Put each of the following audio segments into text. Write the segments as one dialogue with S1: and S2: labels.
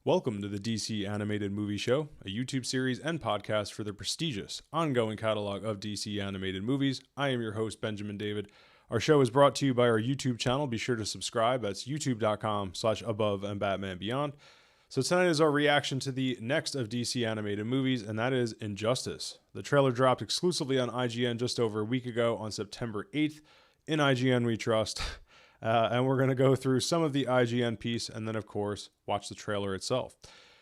S1: Welcome to the DC Animated Movie Show, a YouTube series and podcast for the prestigious, ongoing catalog of DC animated movies. I am your host, Benjamin David. Our show is brought to you by our YouTube channel. Be sure to subscribe. That's youtube.com/above and Batman Beyond. So tonight is our reaction to the next of DC animated movies, and that is Injustice. The trailer dropped exclusively on IGN just over a week ago on September 8th. In IGN we trust. And we're going to go through some of the IGN piece and then, of course, watch the trailer itself.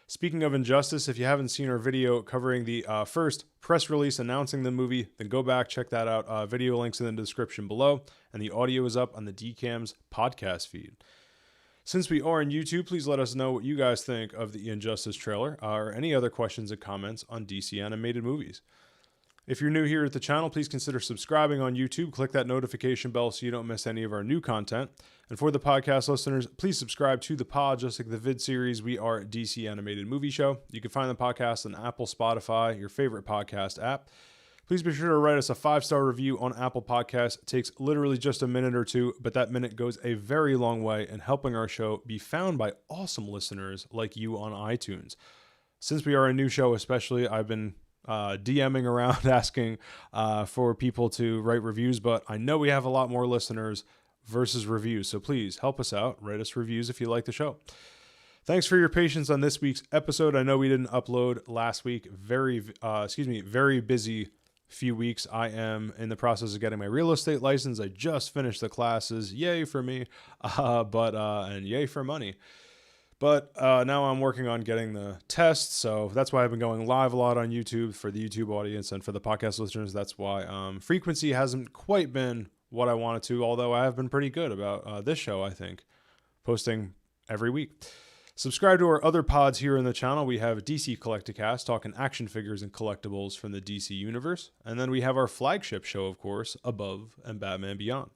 S1: Speaking of Injustice, if you haven't seen our video covering the first press release announcing the movie, then go back, check that out. Video links in the description below, and the audio is up on the DCAMS podcast feed. Since we are on YouTube, please let us know what you guys think of the Injustice trailer or any other questions and comments on DC animated movies. If you're new here at the channel, please consider subscribing on YouTube. Click that notification bell so you don't miss any of our new content. And for the podcast listeners, please subscribe to the pod. Just like the vid series, we are DC Animated Movie Show. You can find the podcast on Apple, Spotify, your favorite podcast app. Please be sure to write us a 5-star review on Apple Podcasts. It takes literally just a minute or two, but that minute goes a very long way in helping our show be found by awesome listeners like you on iTunes. Since we are a new show especially, I've been DMing around asking for people to write reviews, but I know we have a lot more listeners versus reviews, so please help us out. Write us reviews if you like the show. Thanks for your patience on this week's episode. I know we didn't upload last week. Very busy few weeks. I am in the process of getting my real estate license. I just finished the classes. Yay for me, and yay for money. But now I'm working on getting the test, so that's why I've been going live a lot on YouTube for the YouTube audience, and for the podcast listeners, that's why frequency hasn't quite been what I wanted to, although I have been pretty good about this show, I think, posting every week. Subscribe to our other pods here in the channel. We have DC Collecticast, talking action figures and collectibles from the DC universe, and then we have our flagship show, of course, Above and Batman Beyond.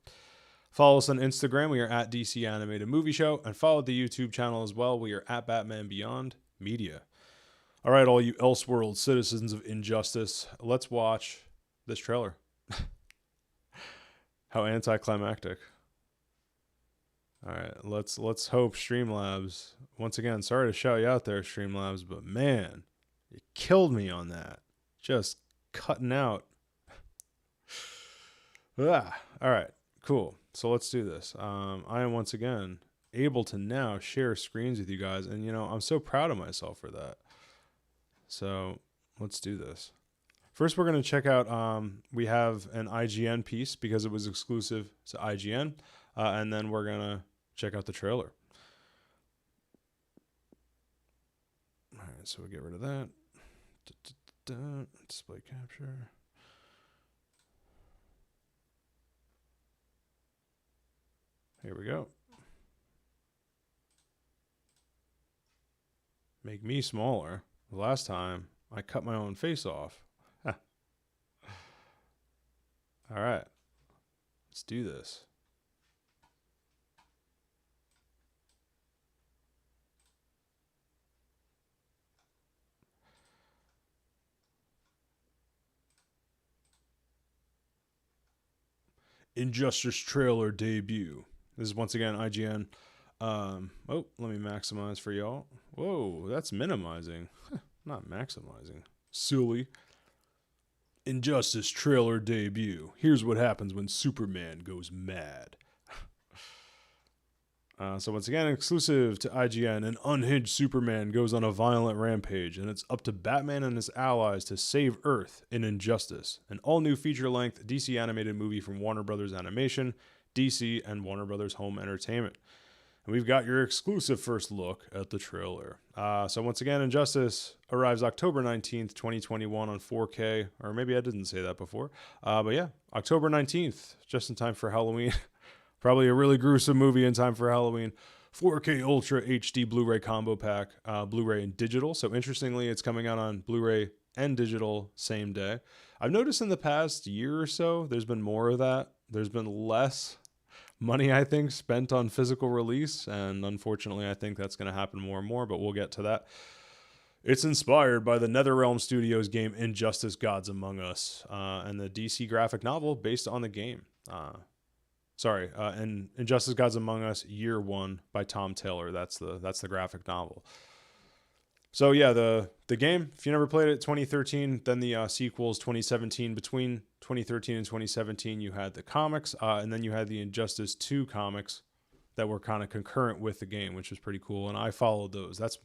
S1: Follow us on Instagram. We are at DC Animated Movie Show. And follow the YouTube channel as well. We are at Batman Beyond Media. All right, all you Elseworld citizens of Injustice, let's watch this trailer. How anticlimactic. All right, let's hope Streamlabs, once again, sorry to shout you out there, Streamlabs, but man, you killed me on that. Just cutting out. All right, cool. So let's do this. I am once again able to now share screens with you guys. And, I'm so proud of myself for that. So let's do this. First, we're going to check out, we have an IGN piece because it was exclusive to IGN. And then we're going to check out the trailer. All right, so we'll get rid of that. Display capture. Here we go. Make me smaller. Last time, I cut my own face off. All right. Let's do this. Injustice trailer debut. This is once again IGN. Let me maximize for y'all. Whoa, that's minimizing. Not maximizing. Silly. Injustice trailer debut. Here's what happens when Superman goes mad. So once again, exclusive to IGN, an unhinged Superman goes on a violent rampage, and it's up to Batman and his allies to save Earth in Injustice, an all-new feature-length DC animated movie from Warner Brothers Animation, DC, and Warner Brothers Home Entertainment. And we've got your exclusive first look at the trailer. So once again, Injustice arrives October 19th, 2021 on 4K, or maybe I didn't say that before. But yeah, October 19th, just in time for Halloween. Probably a really gruesome movie in time for Halloween. 4K Ultra HD Blu-ray combo pack, Blu-ray and digital. So interestingly, it's coming out on Blu-ray and digital same day. I've noticed in the past year or so, there's been more of that. There's been less money, I think, spent on physical release, and unfortunately I think that's going to happen more and more, but we'll get to that. It's inspired by the NetherRealm Studios game Injustice Gods Among Us, and the DC graphic novel based on the game. And Injustice Gods Among Us Year One by Tom Taylor. That's the graphic novel. So yeah, the game, if you never played it, 2013, then the sequels 2017. Between 2013 and 2017, you had the comics, and then you had the Injustice 2 comics that were kind of concurrent with the game, which was pretty cool. And I followed those. That's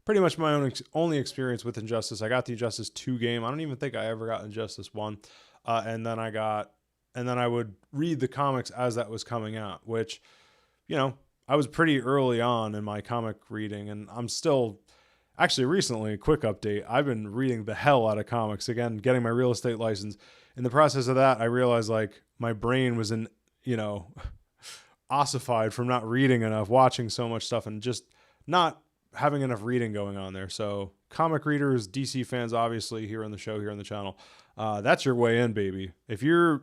S1: pretty much my only experience with Injustice. I got the Injustice 2 game. I don't even think I ever got Injustice 1. And then I would read the comics as that was coming out, which, I was pretty early on in my comic reading, and I'm still, actually recently, quick update, I've been reading the hell out of comics again, getting my real estate license. In the process of that, I realized like my brain was ossified from not reading enough, watching so much stuff, and just not having enough reading going on there. So comic readers, DC fans, obviously here on the show, here on the channel, that's your way in, baby. If you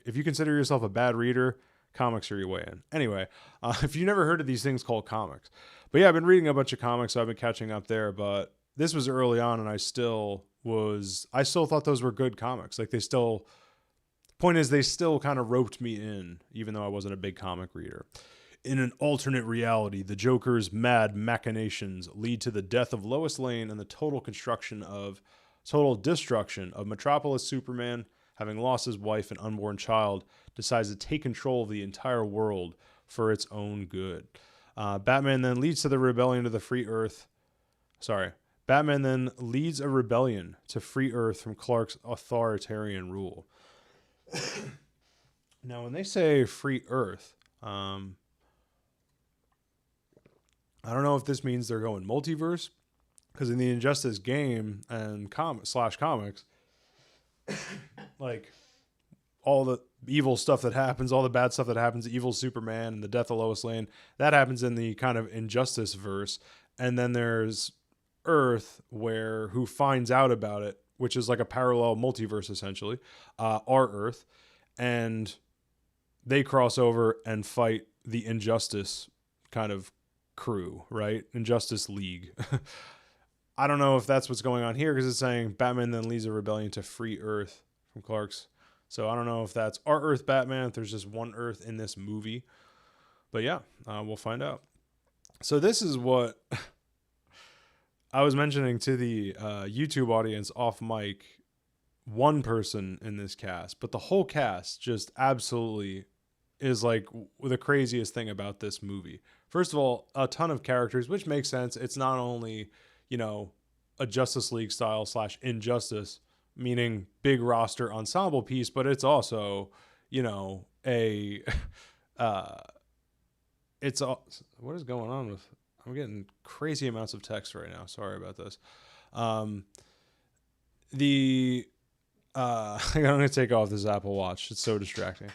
S1: consider yourself a bad reader, comics are your way in. Anyway, if you never heard of these things called comics, but yeah, I've been reading a bunch of comics, so I've been catching up there, but this was early on, and I still thought those were good comics. Like they still kind of roped me in, even though I wasn't a big comic reader. In an alternate reality, the Joker's mad machinations lead to the death of Lois Lane and the total destruction of Metropolis. Superman, having lost his wife and unborn child, decides to take control of the entire world for its own good. Batman then leads a rebellion to free Earth from Clark's authoritarian rule. Now, when they say free Earth, I don't know if this means they're going multiverse, because in the Injustice game and comics, like all the evil stuff that happens, all the bad stuff that happens, evil Superman and the death of Lois Lane, that happens in the kind of Injustice verse. And then there's Earth, who finds out about it, which is like a parallel multiverse, essentially, our Earth. And they cross over and fight the Injustice kind of crew, right? Injustice League. I don't know if that's what's going on here, because it's saying Batman then leads a rebellion to free Earth from Clark's. So I don't know if that's our Earth Batman, if there's just one Earth in this movie. But yeah, we'll find out. So this is what I was mentioning to the YouTube audience off mic. One person in this cast, but the whole cast just absolutely is like the craziest thing about this movie. First of all, a ton of characters, which makes sense. It's not only, a Justice League style / Injustice, meaning big roster ensemble piece, but it's also, what is going on with, I'm getting crazy amounts of text right now. Sorry about this. I'm going to take off this Apple Watch. It's so distracting.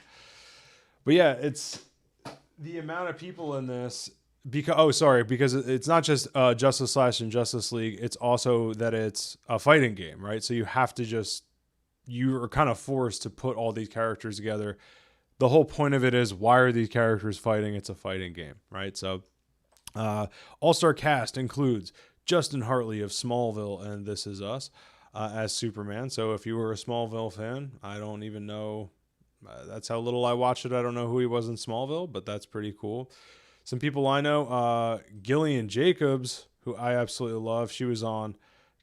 S1: But yeah, it's the amount of people in this, because it's not just Justice / Injustice League. It's also that it's a fighting game, right? So you are kind of forced to put all these characters together. The whole point of it is, why are these characters fighting? It's a fighting game, right? So all-star cast includes Justin Hartley of Smallville and This Is Us as Superman. So if you were a Smallville fan, I don't even know. That's how little I watched it. I don't know who he was in Smallville, but that's pretty cool. Some people I know, Gillian Jacobs, who I absolutely love. She was on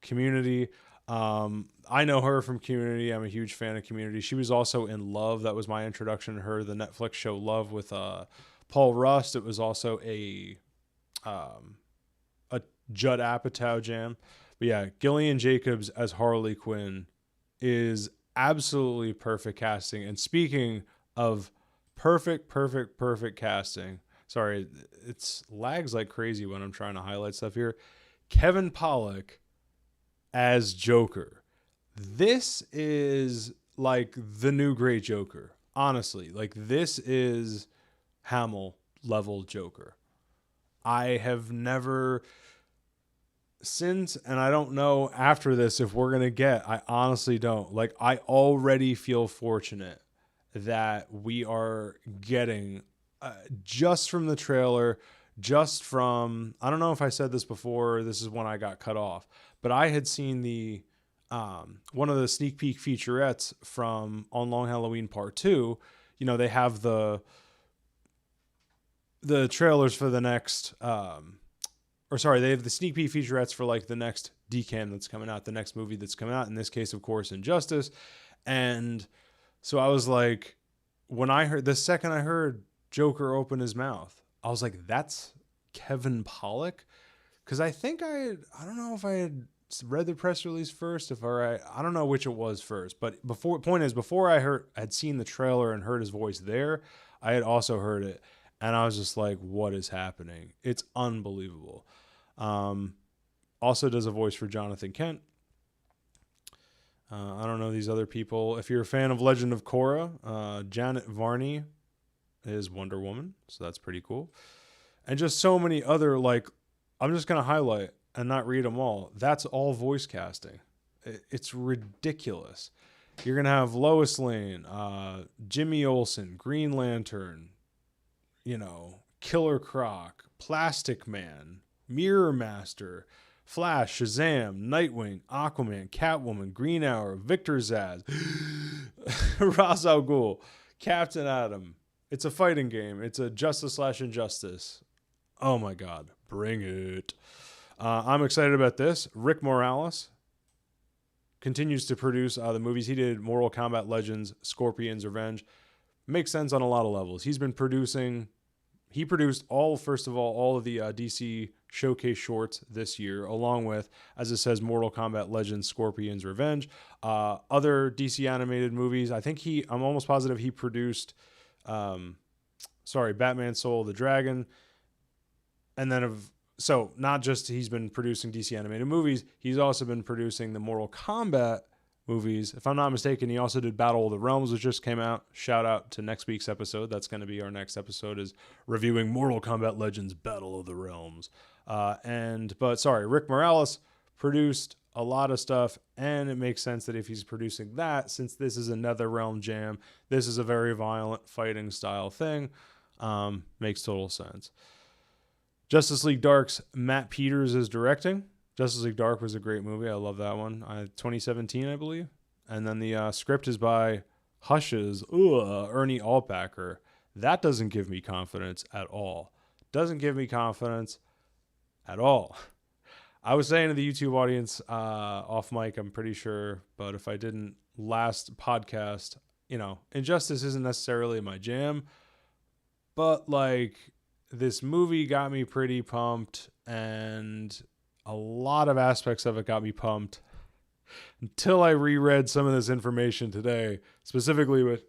S1: Community. I know her from Community. I'm a huge fan of Community. She was also in Love. That was my introduction to her. The Netflix show Love with Paul Rust. It was also a Judd Apatow jam. But yeah, Gillian Jacobs as Harley Quinn is absolutely perfect casting. And speaking of perfect casting, sorry, it's lags like crazy when I'm trying to highlight stuff here. Kevin Pollak as Joker. This is like the new great Joker. Honestly, like this is Hamill level Joker. I have never since, and I don't know after this if we're going to get, I honestly don't. Like, I already feel fortunate that we are getting just from the trailer, I don't know if I said this before, this is when I got cut off, but I had seen the one of the sneak peek featurettes from On Long Halloween Part 2. They have the trailers for the next or sorry, they have the sneak peek featurettes for like the next DCAM that's coming out, the next movie that's coming out. In this case, of course, Injustice. And so I was like, when I heard the second I heard Joker open his mouth, I was like, that's Kevin Pollak. Because I think I don't know if I had read the press release first, I don't know which it was first, but before I had seen the trailer and heard his voice there, I had also heard it, and I was just like, what is happening? It's unbelievable. Also does a voice for Jonathan Kent. I don't know these other people. If you're a fan of Legend of Korra, Janet Varney is Wonder Woman, so that's pretty cool. And just so many other, like, I'm just going to highlight and not read them all. That's all voice casting. It's ridiculous. You're going to have Lois Lane, Jimmy Olsen, Green Lantern, Killer Croc, Plastic Man, Mirror Master, Flash, Shazam, Nightwing, Aquaman, Catwoman, Green Arrow, Victor Zsasz, Ra's al Ghul, Captain Atom. It's a fighting game. It's a Justice/Injustice. Oh my God. Bring it. I'm excited about this. Rick Morales continues to produce the movies. He did Mortal Kombat Legends, Scorpion's Revenge. Makes sense on a lot of levels. He produced all of the DC Showcase shorts this year, along with, as it says, Mortal Kombat Legends, Scorpion's Revenge. Other DC animated movies. I'm almost positive he produced, Batman Soul of the Dragon. And then so not just he's been producing DC animated movies, he's also been producing the Mortal Kombat movies. If I'm not mistaken, he also did Battle of the Realms, which just came out. Shout out to next week's episode. That's going to be our next episode, is reviewing Mortal Kombat Legends Battle of the Realms. Rick Morales produced a lot of stuff, and it makes sense that if he's producing that, since this is another Realm Jam, this is a very violent fighting style thing, makes total sense. Justice League Dark's Matt Peters is directing. Justice League Dark was a great movie. I love that one. 2017, I believe. And then the script is by Hush's Ernie Altbacker. That doesn't give me confidence at all. Doesn't give me confidence at all. I was saying to the YouTube audience off mic, I'm pretty sure, but if I didn't last podcast, Injustice isn't necessarily my jam, but like, this movie got me pretty pumped, and a lot of aspects of it got me pumped until I reread some of this information today, specifically with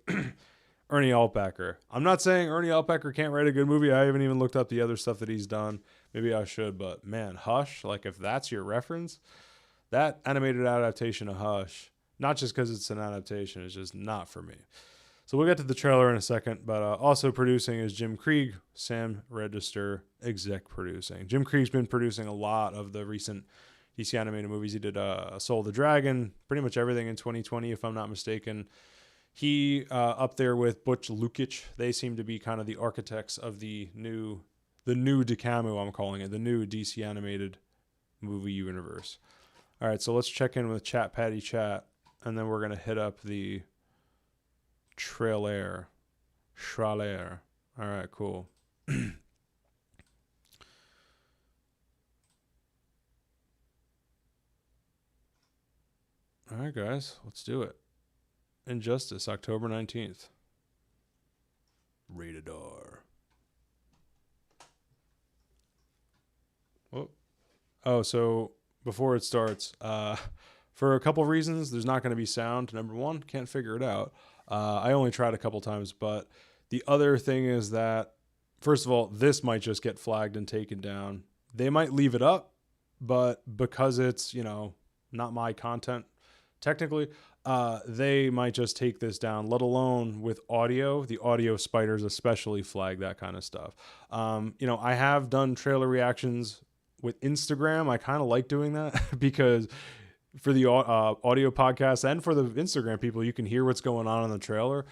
S1: Ernie Altbacker. I'm not saying Ernie Altbacker can't write a good movie. I haven't even looked up the other stuff that he's done. Maybe I should, but man, Hush, like if that's your reference, that animated adaptation of Hush, not just because it's an adaptation, it's just not for me. So we'll get to the trailer in a second, but also producing is Jim Krieg, Sam Register, exec producing. Jim Krieg's been producing a lot of the recent DC animated movies. He did Soul of the Dragon, pretty much everything in 2020, if I'm not mistaken. He, up there with Butch Lukic, they seem to be kind of the architects of the new DCAMU, I'm calling it, the new DC animated movie universe. All right, so let's check in with Chat Patty Chat, and then we're going to hit up the trailer. All right, cool. All right, guys, let's do it. Injustice, October 19th. Rated R. Oh, so before it starts, for a couple reasons, there's not going to be sound. Number one, can't figure it out. I only tried a couple times, but the other thing is that, first of all, this might just get flagged and taken down. They might leave it up, but because it's, not my content, technically, they might just take this down, let alone with audio. The audio spiders especially flag that kind of stuff. I have done trailer reactions with Instagram. I kind of like doing that because for the audio podcast and for the Instagram people, you can hear what's going on in the trailer.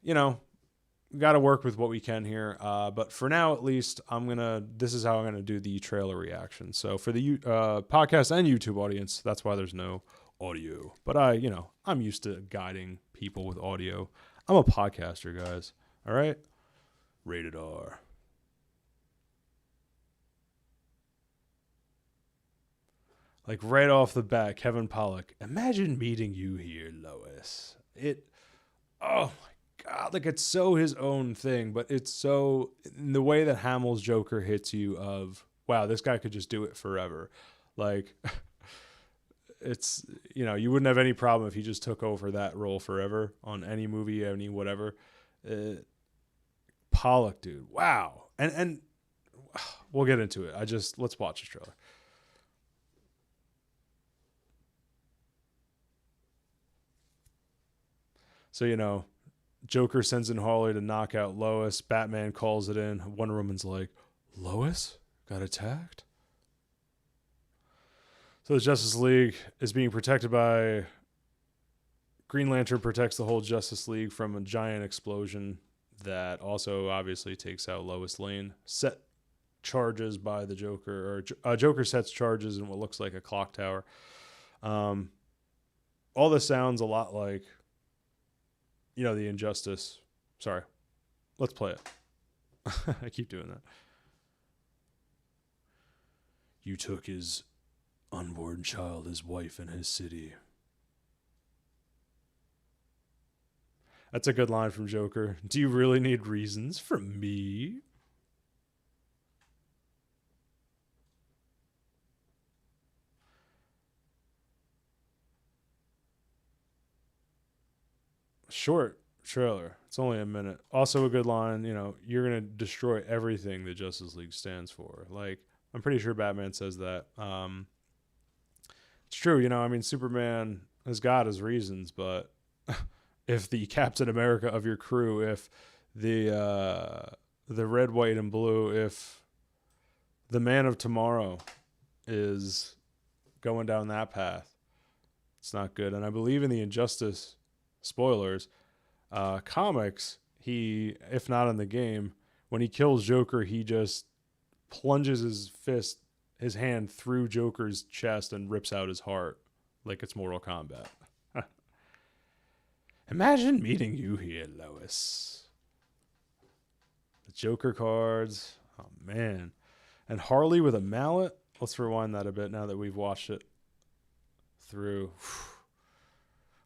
S1: Got to work with what we can here. But for now, at least, this is how I'm going to do the trailer reaction. So for the podcast and YouTube audience, that's why there's no audio. But I'm used to guiding people with audio. I'm a podcaster, guys. All right. Rated R. Like right off the bat, Kevin Pollak, imagine meeting you here, Lois. Oh my God, like it's so his own thing, but it's so in the way that Hamill's Joker hits you of, wow, this guy could just do it forever. Like it's, you wouldn't have any problem if he just took over that role forever on any movie, any whatever. Pollak, dude, wow. And we'll get into it. Let's watch the trailer. So, Joker sends in Harley to knock out Lois. Batman calls it in. Wonder Woman's like, Lois got attacked? So the Justice League is being protected by... Green Lantern protects the whole Justice League from a giant explosion that also obviously takes out Lois Lane. Set charges by the Joker, or Joker sets charges in what looks like a clock tower. All this sounds a lot like, the Injustice. Sorry. Let's play it. I keep doing that. You took his unborn child, his wife, and his city. That's a good line from Joker. Do you really need reasons from me? Short trailer. It's only a minute. Also a good line, you're going to destroy everything the Justice League stands for. Like, I'm pretty sure Batman says that. It's true, Superman has got his reasons, but if the Captain America of your crew, if the red, white, and blue, if the Man of Tomorrow is going down that path, it's not good. And I believe in the Injustice, spoilers, comics, he, if not in the game, when he kills Joker, he just plunges his hand through Joker's chest and rips out his heart like it's Mortal Kombat. Imagine meeting you here, Lois. The Joker cards. Oh, man. And Harley with a mallet. Let's rewind that a bit now that we've watched it through.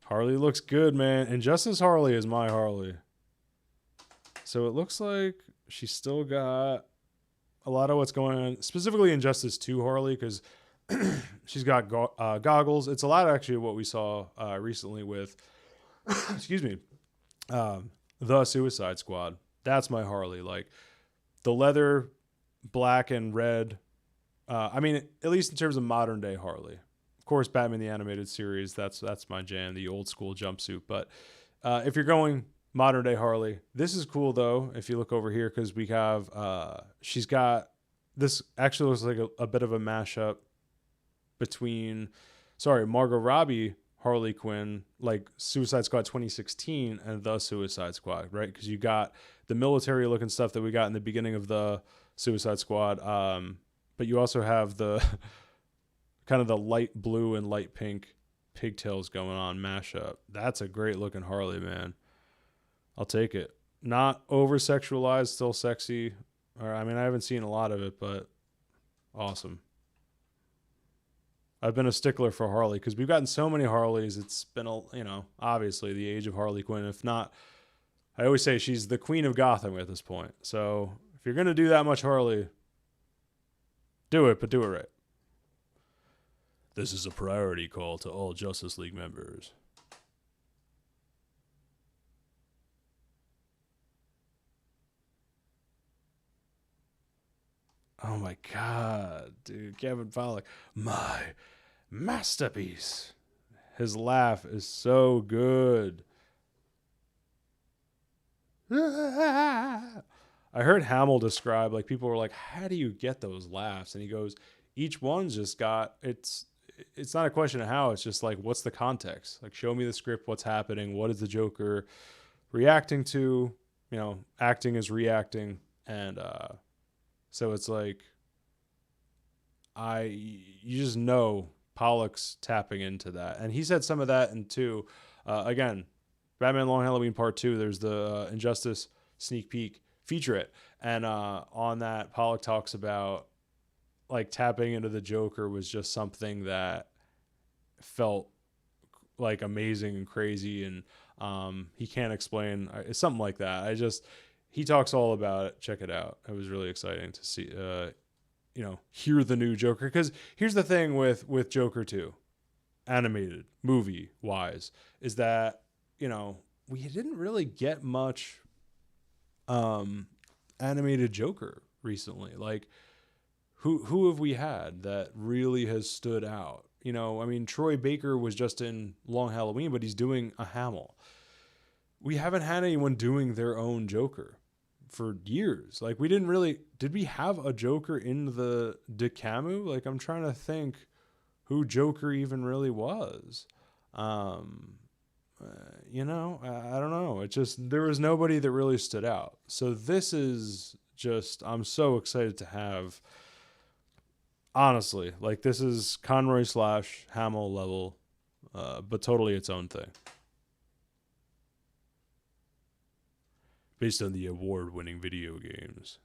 S1: Harley looks good, man. Injustice Harley is my Harley. So it looks like she's still got a lot of what's going on, specifically Injustice 2 Harley, because she's got goggles. It's a lot actually of what we saw recently with, excuse me, the Suicide Squad. That's my Harley. Like the leather, black and red. At least in terms of modern day Harley. Of course, Batman the Animated Series, that's my jam, the old school jumpsuit. But if you're going modern day Harley, this is cool though. If you look over here, because we have, she's got, this actually looks like a bit of a mashup between, Margot Robbie Harley Quinn, like Suicide Squad 2016 and the Suicide Squad, right? Because you got the military looking stuff that we got in the beginning of the Suicide Squad. But you also have the kind of the light blue and light pink pigtails going on mashup. That's a great looking Harley, man. I'll take it. Not over sexualized, still sexy. I haven't seen a lot of it, but awesome. I've been a stickler for Harley because we've gotten so many Harleys. It's been, obviously the age of Harley Quinn. If not, I always say she's the queen of Gotham at this point. So if you're going to do that much Harley, do it, but do it right. This is a priority call to all Justice League members. Oh my God, dude. Kevin Pollak, my masterpiece. His laugh is so good. I heard Hamill describe, like, people were like, how do you get those laughs? And he goes, each one's just got, it's not a question of how, it's just like, what's the context? Like, show me the script, what's happening, what is the Joker reacting to, acting is reacting. And so it's like, you just know Pollak's tapping into that. And he said some of that in 2. Again, Batman Long Halloween Part 2, there's the Injustice sneak peek featurette. And on that, Pollak talks about, like tapping into the Joker was just something that felt like amazing and crazy, and he can't explain something like that. He talks all about it. Check it out. It was really exciting to see, hear the new Joker. Because here's the thing with Joker 2, animated movie wise, is that, we didn't really get much animated Joker recently. Like, who have we had that really has stood out? Troy Baker was just in Long Halloween, but he's doing a Hamill. We haven't had anyone doing their own Joker for years. Like, did we have a Joker in the DCAMS? Like, I'm trying to think who Joker even really was. I don't know. There was nobody that really stood out. So this is just, I'm so excited to have, honestly, like, this is Conroy / Hamill level, but totally its own thing. Based on the award-winning video games.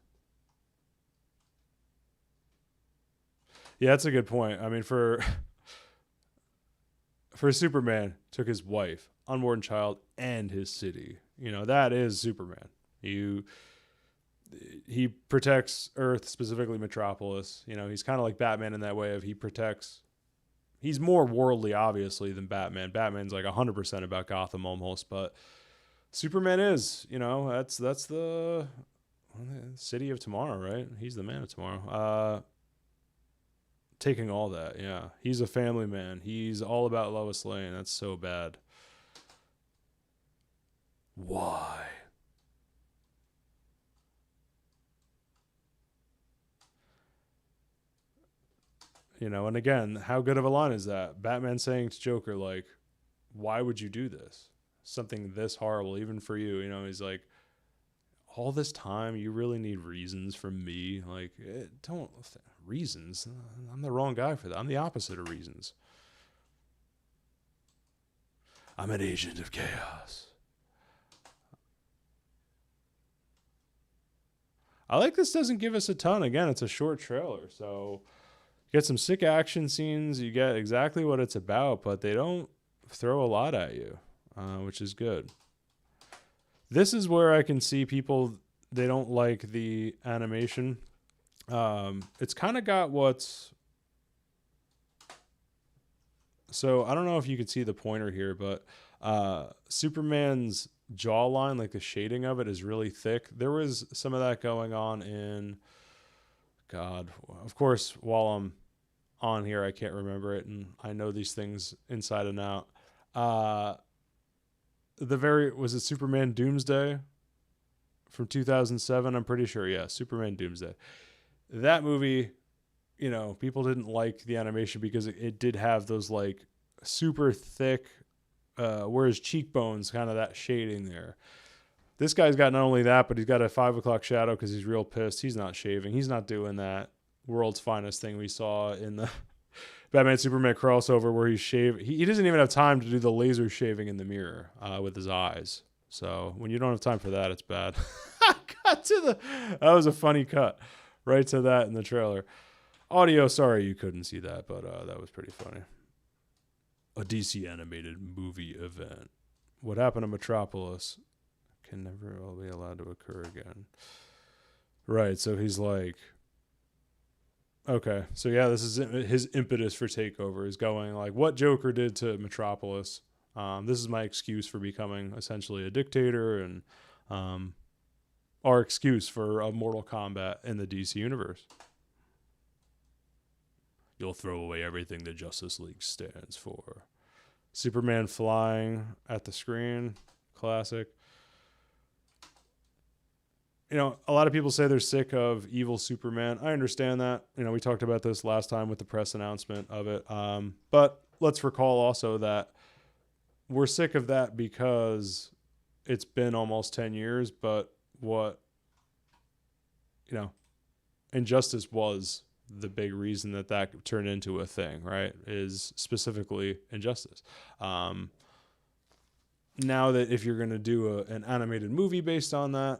S1: Yeah, that's a good point. I mean, for Superman, took his wife, unborn child, and his city. That is Superman. He protects Earth, specifically Metropolis. He's kind of like Batman in that way of he's more worldly, obviously, than Batman. Batman's like 100% about Gotham almost, but Superman is, that's the city of tomorrow, right? He's the man of tomorrow. Taking all that, yeah. He's a family man. He's all about Lois Lane. That's so bad. Why? And again, how good of a line is that? Batman saying to Joker, like, why would you do this? Something this horrible, even for you. He's like, all this time, you really need reasons from me? Like, reasons? I'm the wrong guy for that. I'm the opposite of reasons. I'm an agent of chaos. I like this doesn't give us a ton. Again, it's a short trailer, so you get some sick action scenes. You get exactly what it's about, but they don't throw a lot at you, which is good. This is where I can see people, they don't like the animation. It's kind of got so I don't know if you could see the pointer here, but Superman's jawline, like the shading of it, is really thick. There was some of that going on in, God, of course, while I'm on here, I can't remember it, and I know these things inside and out. Was it Superman Doomsday from 2007? I'm pretty sure, yeah, Superman Doomsday. That movie, people didn't like the animation because it did have those like super thick, whereas cheekbones, kind of that shading there. This guy's got not only that, but he's got a 5 o'clock shadow because he's real pissed. He's not shaving. He's not doing that world's finest thing we saw in the Batman Superman crossover where he's shaving. He doesn't even have time to do the laser shaving in the mirror with his eyes. So when you don't have time for that, it's bad. That was a funny cut right to that in the trailer. Audio, sorry you couldn't see that, but that was pretty funny. A DC animated movie event. What happened to Metropolis can never be allowed to occur again. Right, so he's like, okay, so yeah, this is his impetus for takeover, is going like what Joker did to Metropolis. This is my excuse for becoming essentially a dictator, and our excuse for a Mortal Kombat in the DC universe. You'll throw away everything the Justice League stands for. Superman flying at the screen, classic. A lot of people say they're sick of evil Superman. I understand that. We talked about this last time with the press announcement of it. But let's recall also that we're sick of that because it's been almost 10 years. But what, Injustice was the big reason that turned into a thing, right? Is specifically Injustice. Now that if you're going to do an animated movie based on that,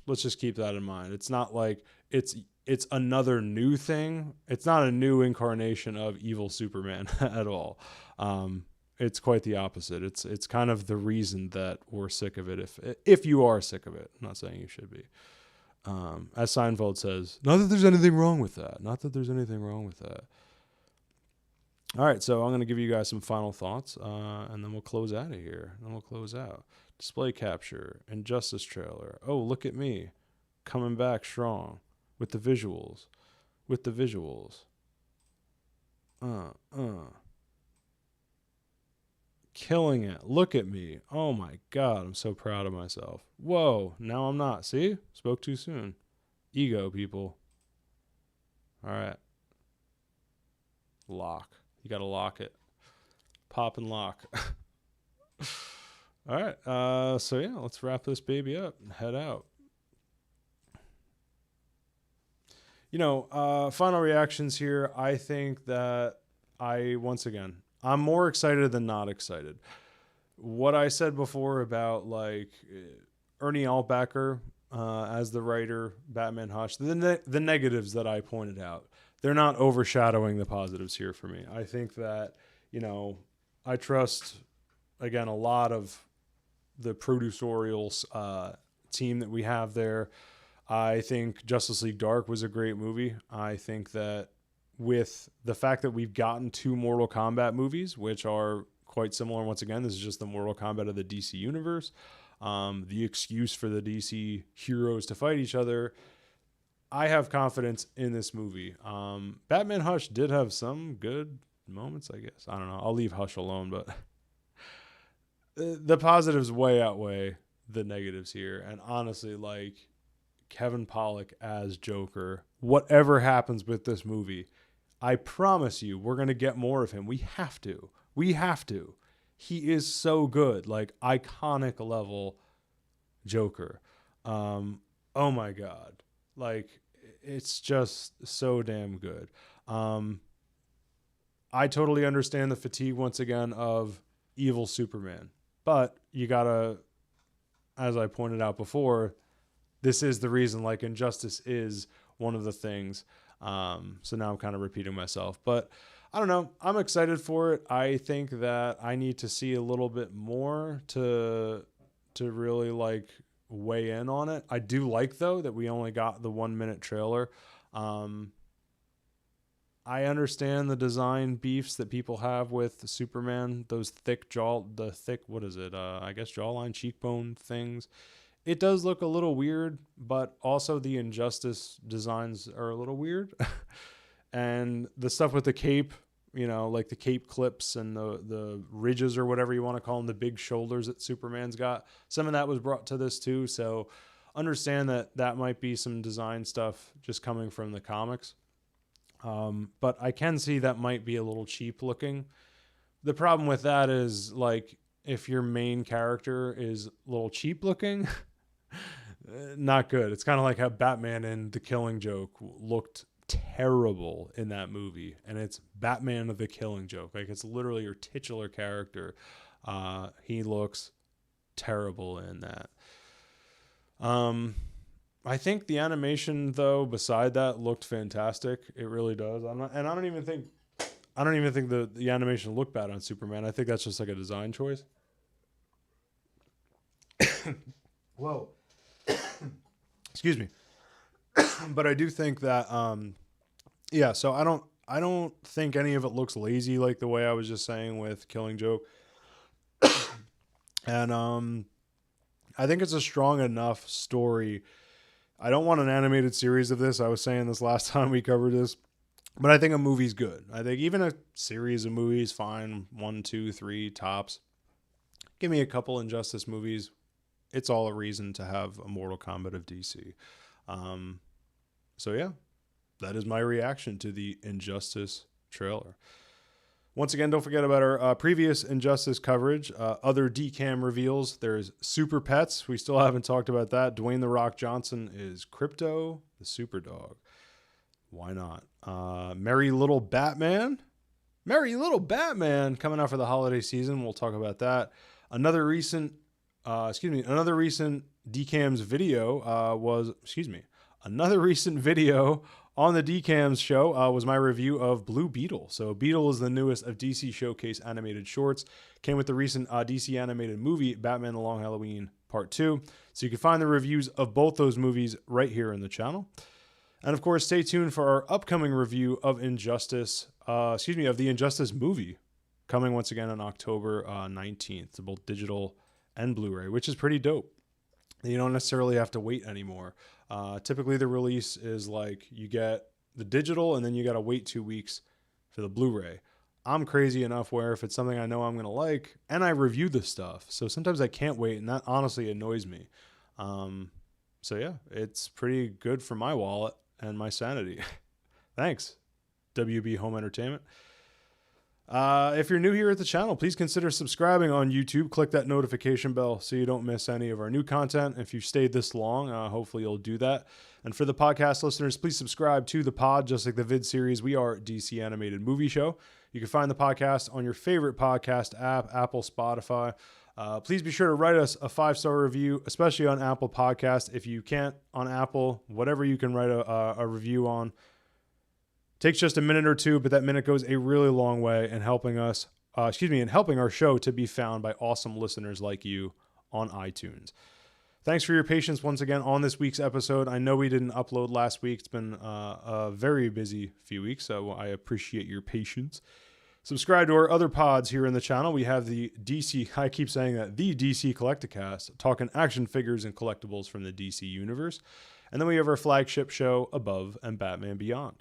S1: let's just keep that in mind. It's not like it's it's another new thing. It's not a new incarnation of evil Superman at all. It's quite the opposite. It's kind of the reason that we're sick of it. If you are sick of it, I'm not saying you should be. As Seinfeld says, not that there's anything wrong with that. Not that there's anything wrong with that. All right, so I'm going to give you guys some final thoughts, and then we'll close out of here. Then we'll close out. Display capture, Injustice trailer. Oh, look at me, coming back strong with the visuals. Killing it. Look at me. Oh my God, I'm so proud of myself. Whoa, now I'm not. See? Spoke too soon. Ego, people. All right. Lock. You got to lock it. Pop and lock. All right. So yeah, let's wrap this baby up and head out. Final reactions here. I think that I'm more excited than not excited. What I said before about like Ernie Altbacker as the writer, Batman Hush, the negatives that I pointed out, they're not overshadowing the positives here for me. I think that, I trust, again, a lot of the producerial team that we have there. I think Justice League Dark was a great movie. I think that with the fact that we've gotten 2 Mortal Kombat movies, which are quite similar, once again, this is just the Mortal Kombat of the DC universe, the excuse for the DC heroes to fight each other. I have confidence in this movie. Batman Hush did have some good moments, I guess. I don't know. I'll leave Hush alone, but the positives way outweigh the negatives here. And honestly, like Kevin Pollak as Joker, whatever happens with this movie, I promise you, we're going to get more of him. We have to. He is so good, like iconic level Joker. Oh my God. Like, it's just so damn good. I totally understand the fatigue, once again, of evil Superman. But you gotta, as I pointed out before, this is the reason, like, Injustice is one of the things. So now I'm kind of repeating myself. But I don't know. I'm excited for it. I think that I need to see a little bit more to really, like, weigh in on it. I do like, though, that we only got the 1-minute trailer. I understand the design beefs that people have with Superman, those what is it? I guess jawline, cheekbone things. It does look a little weird, but also the Injustice designs are a little weird. And the stuff with the cape, like the cape clips and the ridges or whatever you want to call them, the big shoulders that Superman's got, some of that was brought to this too. So understand that might be some design stuff just coming from the comics. But I can see that might be a little cheap looking. The problem with that is, like, if your main character is a little cheap looking, not good. It's kind of like how Batman in The Killing Joke looked terrible in that movie, and it's Batman of The Killing Joke. Like, it's literally your titular character. He looks terrible in that. I think the animation, though, beside that, looked fantastic. It really does. I don't even think the animation looked bad on Superman. I think that's just like a design choice. Whoa. Excuse me. But I do think that so I don't think any of it looks lazy, like the way I was just saying with Killing Joke. And I think it's a strong enough story. I don't want an animated series of this. I was saying this last time we covered this, but I think a movie's good. I think even a series of movies, fine. 1, 2, 3 tops. Give me a couple Injustice movies. It's all a reason to have a Mortal Kombat of DC. So yeah, that is my reaction to the Injustice trailer. Once again, don't forget about our previous Injustice coverage. Other DCAM reveals. There's Super Pets. We still haven't talked about that. Dwayne "The Rock" Johnson is Crypto, the Super Dog. Why not? Merry Little Batman. Coming out for the holiday season. We'll talk about that. Another recent DCAMS video Another recent video on the DCAMS show was my review of Blue Beetle. So Beetle is the newest of DC Showcase animated shorts. Came with the recent DC animated movie, Batman The Long Halloween Part 2. So you can find the reviews of both those movies right here in the channel. And of course, stay tuned for our upcoming review of the Injustice movie, coming once again on October 19th to both digital and Blu-ray, which is pretty dope. You don't necessarily have to wait anymore. Typically, the release is like you get the digital and then you got to wait 2 weeks for the Blu-ray. I'm crazy enough where if it's something I know I'm going to like, and I review the stuff, so sometimes I can't wait, and that honestly annoys me. So yeah, it's pretty good for my wallet and my sanity. Thanks, WB Home Entertainment. If you're new here at the channel, please consider subscribing on YouTube. Click that notification bell so you don't miss any of our new content. If you've stayed this long, hopefully you'll do that. And for the podcast listeners, please subscribe to the pod, just like the vid series. We are DC Animated Movie Show. You can find the podcast on your favorite podcast app, Apple, Spotify. Please be sure to write us a 5-star review, especially on Apple Podcast. If you can't on Apple, whatever you can write a review on. Takes just a minute or two, but that minute goes a really long way in helping us, in helping our show to be found by awesome listeners like you on iTunes. Thanks for your patience once again on this week's episode. I know we didn't upload last week. It's been a very busy few weeks, so I appreciate your patience. Subscribe to our other pods here in the channel. We have the DC Collecticast, talking action figures and collectibles from the DC universe. And then we have our flagship show, Above and Batman Beyond.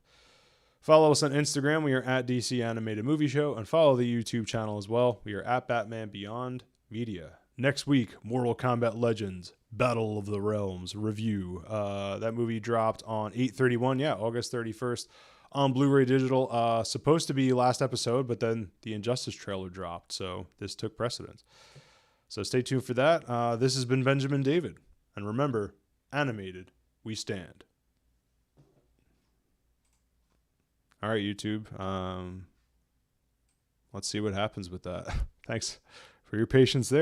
S1: Follow us on Instagram. We are at DC Animated Movie Show, and follow the YouTube channel as well. We are at Batman Beyond Media. Next week, Mortal Kombat Legends, Battle of the Realms review. That movie dropped on 8/31, August 31st on Blu-ray digital. Supposed to be last episode, but then the Injustice trailer dropped, so this took precedence. So stay tuned for that. This has been Benjamin David, and remember, animated, we stand. All right, YouTube. Let's see what happens with that. Thanks for your patience there.